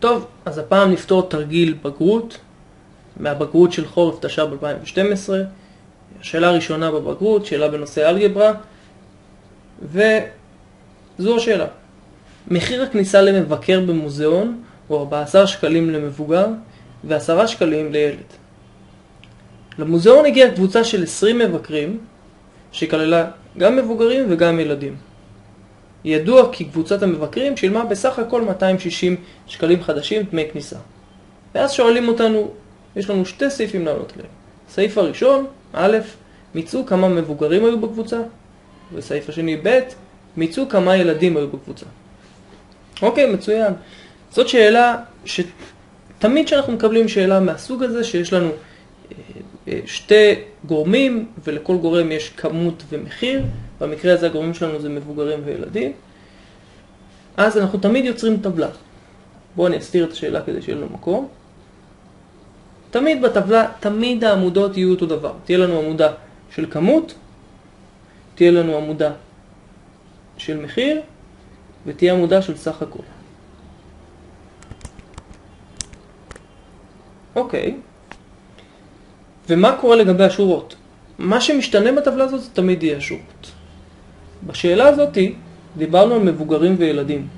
טוב, אז הפעם נפתור תרגיל בגרות, מהבגרות של חורף תש"ב 2012. השאלה הראשונה בבגרות, שאלה בנושא אלגברה, וזו השאלה. מחיר הכניסה למבקר במוזיאון הוא 14 שקלים למבוגר ו10 שקלים לילד. למוזיאון הגיעה קבוצה של 20 מבקרים, שכללה גם מבוגרים וגם ילדים. ידוע כי קבוצת המבקרים שילמה בסך הכל 260 שקלים חדשים דמי כניסה. ואז שואלים אותנו, יש לנו שתי סעיפים לענות עליהם. סעיף הראשון, א', מיצאו כמה מבוגרים היו בקבוצה, וסעיף השני, ב', מיצאו כמה ילדים היו בקבוצה. אוקיי, מצוין. זאת שאלה שתמיד שאנחנו מקבלים שאלה מהסוג הזה, שיש לנו שתי גורמים, ולכל גורם יש כמות ומחיר. במקרה הזה הגורמים שלנו זה מבוגרים וילדים. אז אנחנו תמיד יוצרים טבלה. בואו אני אסתיר את השאלה כדי שיהיה לנו מקום. תמיד בטבלה, תמיד העמודות יהיו אותו דבר. תהיה לנו עמודה של כמות, תהיה לנו עמודה של מחיר, ותהיה עמודה של סך הכל. אוקיי. ומה קורה לגבי השורות? מה שמשתנה בטבלה הזאת זה תמיד יהיה השורות. בשאלה הזאת דיברנו על מבוגרים וילדים.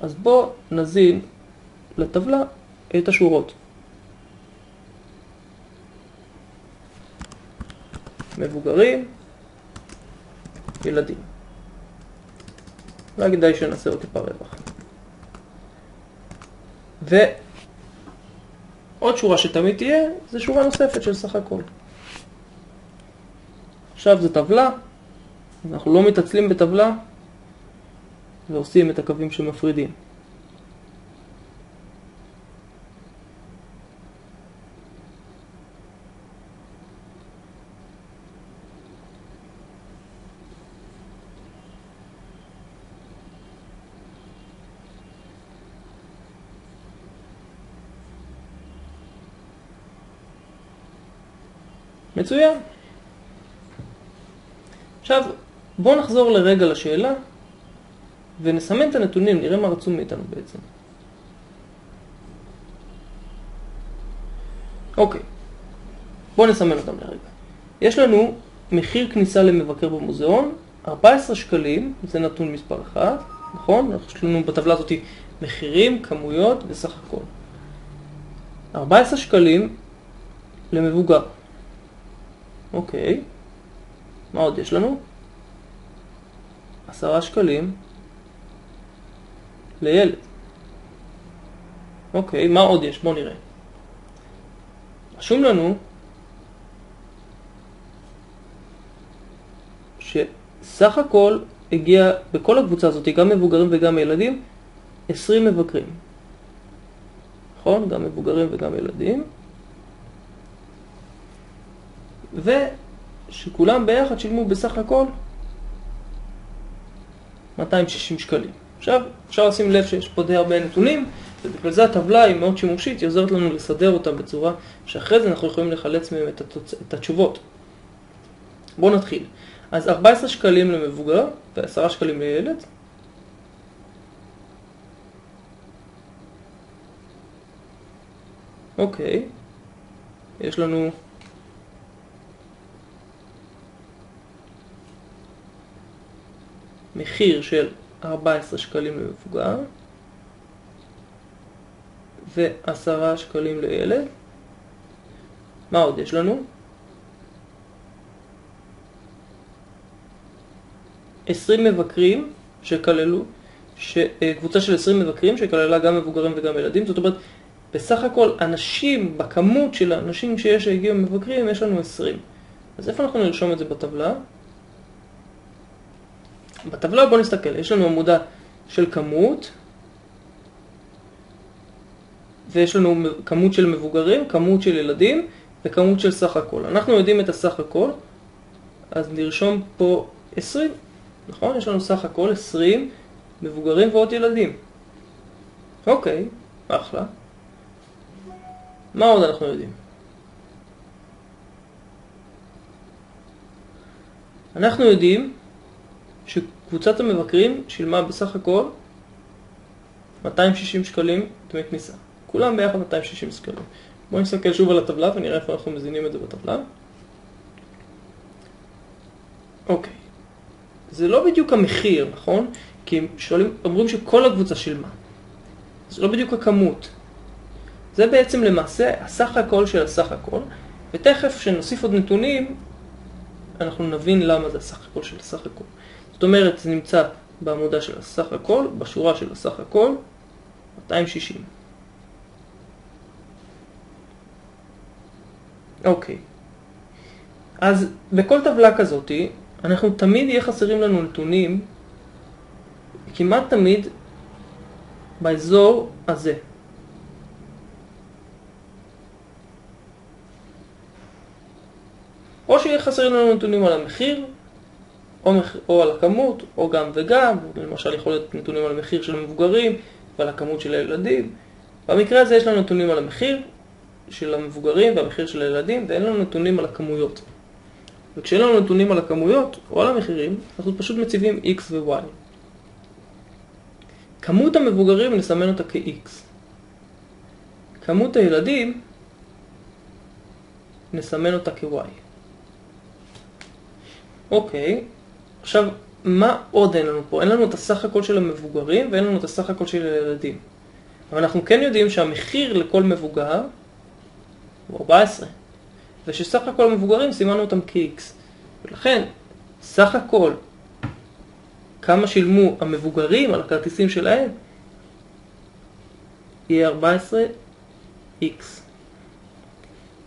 אז בואו נזין לטבלה את השורות. מבוגרים, ילדים. אולי כדאי שנעשה עוד טיפה רווח. ועוד שורה שתמיד תהיה, זה שורה נוספת של סך הכל. עכשיו זה טבלה, אנחנו לא מתעצלים בטבלה, ועושים את הקווים שמפרידים. מצוין. עכשיו, בואו נחזור לרגע לשאלה, ונסמן את הנתונים, נראה מה רצו מאיתנו בעצם. אוקיי, בואו נסמן אותם לרגע. יש לנו מחיר כניסה למבקר במוזיאון, 14 שקלים, זה נתון מספר 1, נכון? יש לנו בטבלה הזאת מחירים, כמויות וסך הכל. 14 שקלים למבוגר. אוקיי, מה עוד יש לנו? 10 שקלים לילד. אוקיי, מה עוד יש? בואו נראה. רשום לנו שסך הכל הגיע בכל הקבוצה הזאת, גם מבוגרים וגם ילדים, 20 מבקרים. נכון? גם מבוגרים וגם ילדים. ושכולם ביחד שילמו בסך הכל 260 שקלים. עכשיו, אפשר לשים לב שיש פה די הרבה נתונים, ובגלל זה הטבלה היא מאוד שימושית, היא עוזרת לנו לסדר אותה בצורה שאחרי זה אנחנו יכולים לחלץ מהם את התשובות. בואו נתחיל. אז 14 שקלים למבוגר ו10 שקלים לילד. אוקיי. יש לנו מחיר של 14 שקלים למבוגר ו10 שקלים לילד. מה עוד יש לנו? 20 מבקרים שכללו, קבוצה של 20 מבקרים שכללה גם מבוגרים וגם ילדים. זאת אומרת, בסך הכל אנשים, בכמות של האנשים שיש שהגיעו מבקרים, יש לנו 20. אז איפה אנחנו נרשום את זה בטבלה? בטבלה בואו נסתכל, יש לנו עמודה של כמות, ויש לנו כמות של מבוגרים, כמות של ילדים, וכמות של סך הכל. אנחנו יודעים את הסך הכל, אז נרשום פה 20, נכון? יש לנו סך הכל 20 מבוגרים ועוד ילדים. אוקיי, אחלה. מה עוד אנחנו יודעים? אנחנו יודעים שקבוצת המבקרים שילמה בסך הכל 260 שקלים דמי כניסה. כולם ביחד 260 שקלים. בואו נסתכל שוב על הטבלה ונראה איפה אנחנו מזינים את זה בטבלה. אוקיי. זה לא בדיוק המחיר, נכון? כי אומרים שכל הקבוצה שילמה. זה לא בדיוק הכמות. זה בעצם למעשה הסך הכל של הסך הכל, ותכף כשנוסיף עוד נתונים, אנחנו נבין למה זה הסך הכל של הסך הכל. זאת אומרת, זה נמצא בעמודה של הסך הכל, בשורה של הסך הכל, 260. אוקיי. אז בכל טבלה כזאת, אנחנו תמיד יהיה חסרים לנו נתונים, כמעט תמיד באזור הזה. או שיהיה חסרים לנו נתונים על המחיר, או על הכמות, או גם וגם. למשל יכול להיות נתונים על המחיר של המבוגרים ועל הכמות של הילדים. במקרה הזה יש לנו נתונים על המחיר של המבוגרים והמחיר של הילדים, ואין לנו נתונים על הכמויות. וכשאין לנו נתונים על הכמויות או על המחירים, אנחנו פשוט מציבים X ו-Y. כמות המבוגרים נסמן אותה כ-X. כמות הילדים נסמן אותה כ-Y. אוקיי, עכשיו מה עוד אין לנו פה? אין לנו את הסך הכל של המבוגרים ואין לנו את הסך הכל של הילדים. אבל אנחנו כן יודעים שהמחיר לכל מבוגר הוא 14. ושסך הכל המבוגרים סימנו אותם כ-X. ולכן, סך הכל, כמה שילמו המבוגרים על הכרטיסים שלהם, יהיה 14X.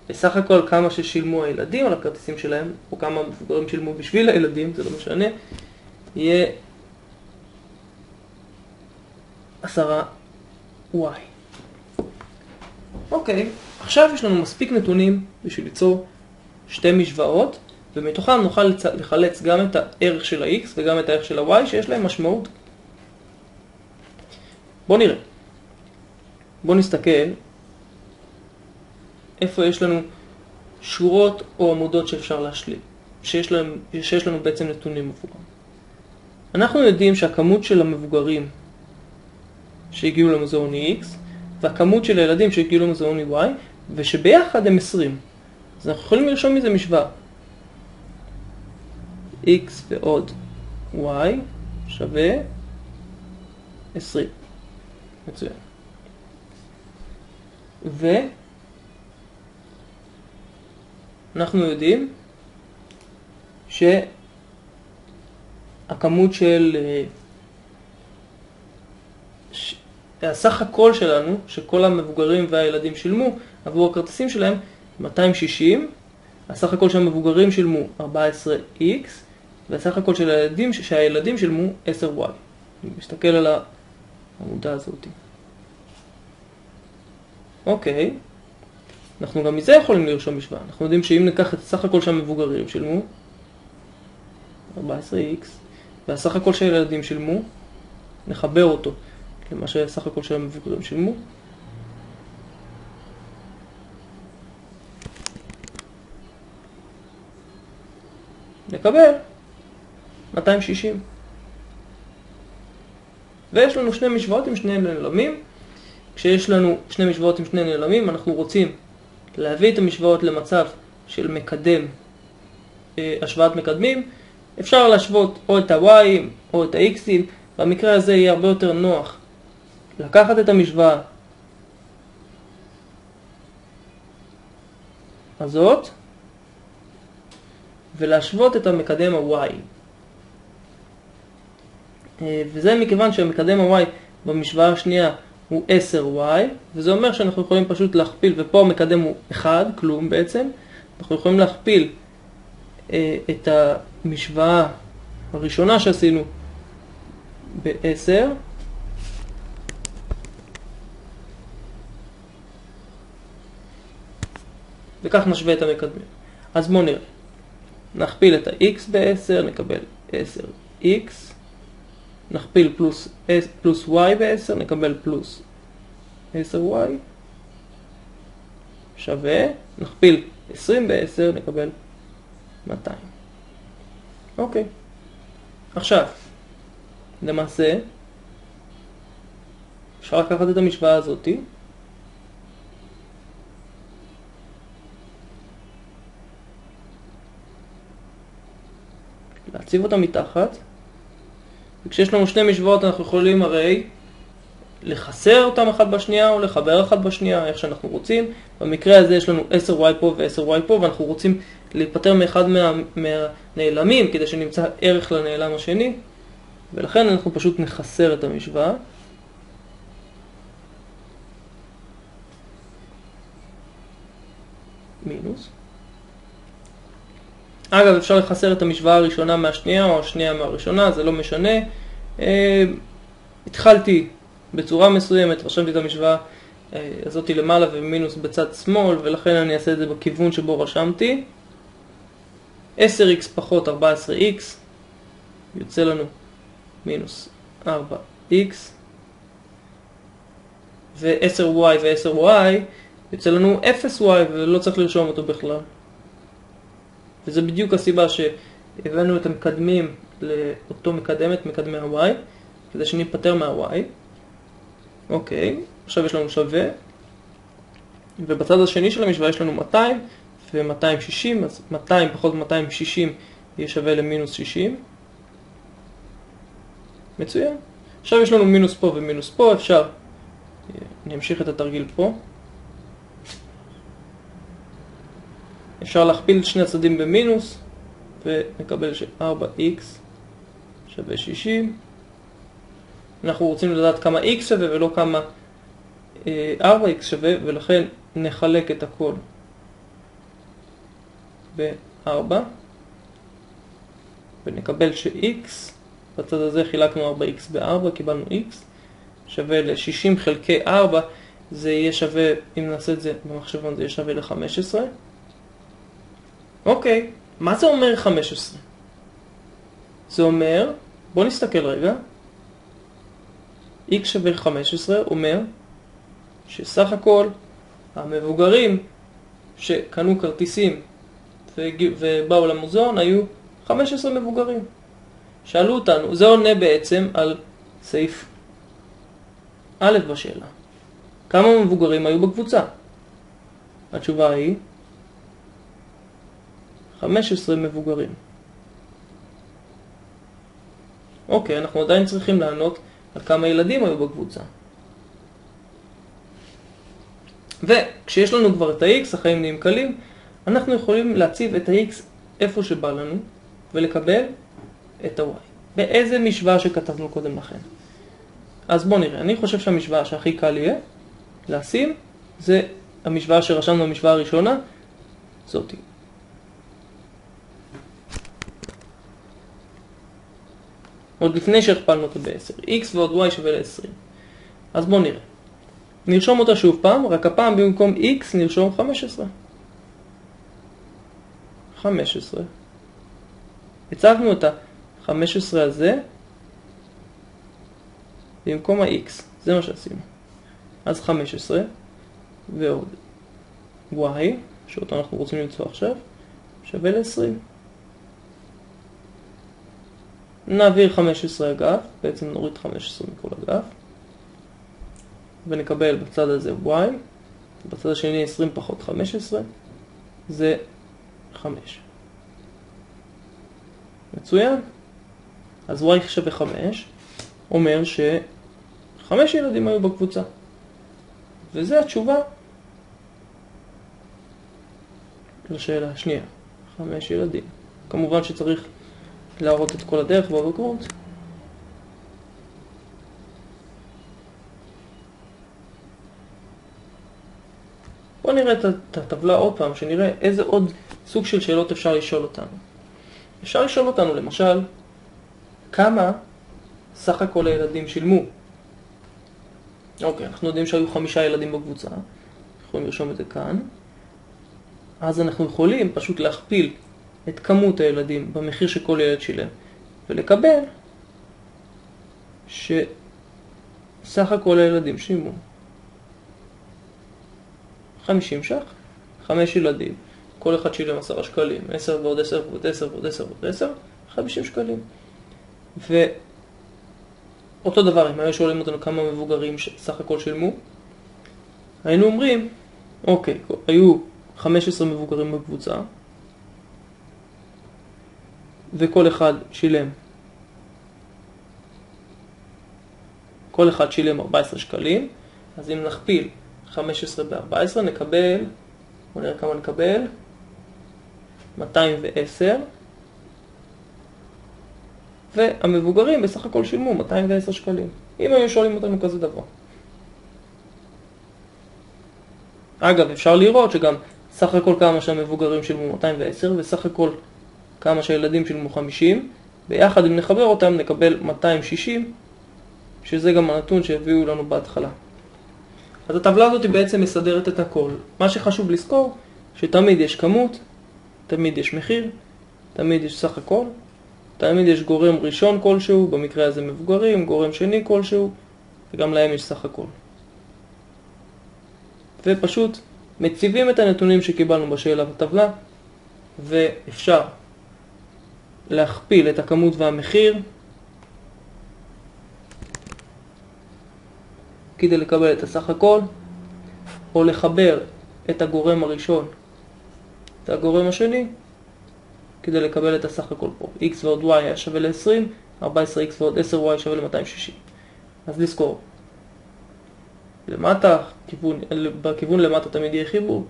וסך הכל כמה ששילמו הילדים על הכרטיסים שלהם, או כמה המבוגרים שילמו בשביל הילדים, זה לא משנה, יהיה 10Y. אוקיי, עכשיו יש לנו מספיק נתונים בשביל ליצור שתי משוואות, ומתוכם נוכל לחלץ גם את הערך של ה-X וגם את הערך של ה-Y שיש להם משמעות. בואו נראה. בואו נסתכל איפה יש לנו שורות או עמודות שאפשר להשלים, שיש לנו בעצם נתונים עבורם. אנחנו יודעים שהכמות של המבוגרים שהגיעו למוזיאון היא X, והכמות של הילדים שהגיעו למוזיאון היא Y, ושביחד הם 20. אז אנחנו יכולים לרשום מזה משוואה. X ועוד Y שווה 20. מצוין. ואנחנו יודעים שהכמות של הסך הכל שלנו, שכל המבוגרים והילדים שילמו עבור הכרטיסים שלהם, 260. הסך הכל של המבוגרים שילמו 14X, והסך הכל של שהילדים שילמו 10Y. אני מסתכל על העמודה הזאת. אוקיי. אנחנו גם מזה יכולים לרשום משוואה. אנחנו יודעים שאם ניקח את הסך הכל של המבוגרים שילמו 14X, והסך הכל של הילדים שילמו, נחבר אותו למה שהסך הכל של המבוגרים שילמו. נקבל 260. ויש לנו שני משוואות עם שני נעלמים. כשיש לנו שני משוואות עם שני נעלמים, אנחנו רוצים להביא את המשוואות למצב של מקדם, השוואת מקדמים. אפשר להשוות או את ה-Y או את ה-X. במקרה הזה יהיה הרבה יותר נוח לקחת את המשוואה הזאת ולהשוות את המקדם ה-Y. וזה מכיוון שהמקדם ה-Y במשוואה השנייה הוא 10Y, וזה אומר שאנחנו יכולים פשוט להכפיל, ופה המקדם הוא 1, כלום בעצם. אנחנו יכולים להכפיל את המשוואה הראשונה שעשינו ב-10, וכך נשווה את המקדמים. אז בואו נראה. נכפיל את ה-X ב-10, נקבל 10X. נכפיל פלוס Y ב-10, נקבל פלוס 10Y. שווה, נכפיל 20 ב-10, נקבל 200. אוקיי. עכשיו, למעשה, אפשר לקחת את המשוואה הזאת, להציב אותה מתחת, וכשיש לנו שני משוואות אנחנו יכולים הרי לחסר אותם אחת בשנייה או לחבר אחת בשנייה, איך שאנחנו רוצים. במקרה הזה יש לנו 10y פה ו10y פה, ואנחנו רוצים להיפטר מאחד מהנעלמים כדי שנמצא ערך לנעלם השני, ולכן אנחנו פשוט נחסר את המשוואה. מינוס. אגב, אפשר לחסר את המשוואה הראשונה מהשנייה או השנייה מהראשונה, זה לא משנה. התחלתי בצורה מסוימת, רשמתי את המשוואה הזאת למעלה ומינוס בצד שמאל, ולכן אני אעשה את זה בכיוון שבו רשמתי. 10x פחות 14x יוצא לנו מינוס 4x, ו-10y ו-10y יוצא לנו 0y, ולא צריך לרשום אותו בכלל. וזה בדיוק הסיבה שהבאנו את המקדמים לאותו מקדם, את מקדמי ה-y, כדי שניפטר מה-y. אוקיי, עכשיו יש לנו שווה, ובצד השני של המשוואה יש לנו 200 ו-260, אז 200 פחות 260 יהיה שווה למינוס 60. מצוין. עכשיו יש לנו מינוס פה ומינוס פה, אפשר, אני אמשיך את התרגיל פה. אפשר להכפיל את שני הצדדים במינוס, ונקבל ש-4x שווה 60. אנחנו רוצים לדעת כמה x שווה ולא כמה 4x שווה, ולכן נחלק את הכל ב-4, ונקבל ש-x, בצד הזה חילקנו 4x ב-4, קיבלנו x, שווה ל-60 חלקי 4, זה יהיה שווה, אם נעשה את זה במחשבון, זה יהיה שווה ל-15. אוקיי, מה זה אומר 15? זה אומר, בוא נסתכל רגע, x שווה 15 אומר שסך הכל המבוגרים שקנו כרטיסים ובאו למוזיאון היו 15 מבוגרים. שאלו אותנו, זה עונה בעצם על סעיף א' בשאלה. כמה מבוגרים היו בקבוצה? התשובה היא 15 מבוגרים. אוקיי, אנחנו עדיין צריכים לענות על כמה ילדים היו בקבוצה. וכשיש לנו כבר את ה-x, החיים נהיים קלים, אנחנו יכולים להציב את ה-x איפה שבא לנו, ולקבל את ה-y. באיזה משוואה שכתבנו קודם לכן. אז בואו נראה, אני חושב שהמשוואה שהכי קל יהיה לשים, זה המשוואה שרשמנו במשוואה הראשונה, זאתי. עוד לפני שהכפלנו אותו ב-10. x ועוד y שווה ל-20. אז בואו נראה. נרשום אותה שוב פעם, רק הפעם במקום x נרשום 15. 15. הצבנו את ה-15 הזה במקום ה-x. זה מה שעשינו. אז 15 ועוד y, שאותו אנחנו רוצים למצוא עכשיו, שווה ל-20. נעביר 15 אגף, בעצם נוריד 15 מכל אגף, ונקבל בצד הזה y, בצד השני 20 פחות 15, זה 5. מצוין. אז y שווה 5, אומר ש5 ילדים היו בקבוצה. וזה התשובה לשאלה השנייה. 5 ילדים. כמובן שצריך להראות את כל הדרך בבגרות. בואו נראה את הטבלה עוד פעם, שנראה איזה עוד סוג של שאלות אפשר לשאול אותנו. אפשר לשאול אותנו למשל, כמה סך הכל הילדים שילמו? אוקיי, אנחנו יודעים שהיו 5 ילדים בקבוצה, יכולים לרשום את זה כאן. אז אנחנו יכולים פשוט להכפיל את כמות הילדים במחיר שכל ילד שילם, ולקבל שסך הכל הילדים שילמו 50 ש"ח, 5 ילדים, כל אחד שילם 10 שקלים, 10 ועוד 10 ועוד 10 ועוד 10 ועוד 10, 50 שקלים. אותו דבר, אם היו שואלים אותנו כמה מבוגרים סך הכל שילמו, היינו אומרים, אוקיי, היו 15 מבוגרים בקבוצה, וכל אחד שילם. כל אחד שילם 14 שקלים, אז אם נכפיל 15 ב-14 נקבל, בוא נראה כמה נקבל, 210, והמבוגרים בסך הכל שילמו 210 שקלים. אם היו שואלים אותנו כזה דבר. אגב, אפשר לראות שגם סך הכל כמה שהמבוגרים שילמו 210, וסך הכל כמה שהילדים שילמו 50, ביחד אם נחבר אותם נקבל 260, שזה גם הנתון שהביאו לנו בהתחלה. אז הטבלה הזאת בעצם מסדרת את הכל. מה שחשוב לזכור, שתמיד יש כמות, תמיד יש מחיר, תמיד יש סך הכל, תמיד יש גורם ראשון כלשהו, במקרה הזה מבוגרים, גורם שני כלשהו, וגם להם יש סך הכל. ופשוט מציבים את הנתונים שקיבלנו בשאלה בטבלה, ואפשר להכפיל את הכמות והמחיר, כדי לקבל את הסך הכל, או לחבר את הגורם הראשון, את הגורם השני, כדי לקבל את הסך הכל פה. x ועוד y היה שווה ל-20, 14x ועוד 10y שווה ל-260. אז לזכור. למטה, בכיוון למטה תמיד יהיה חיבור,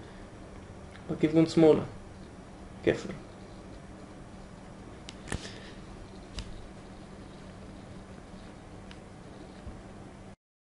בכיוון שמאלה, כפל.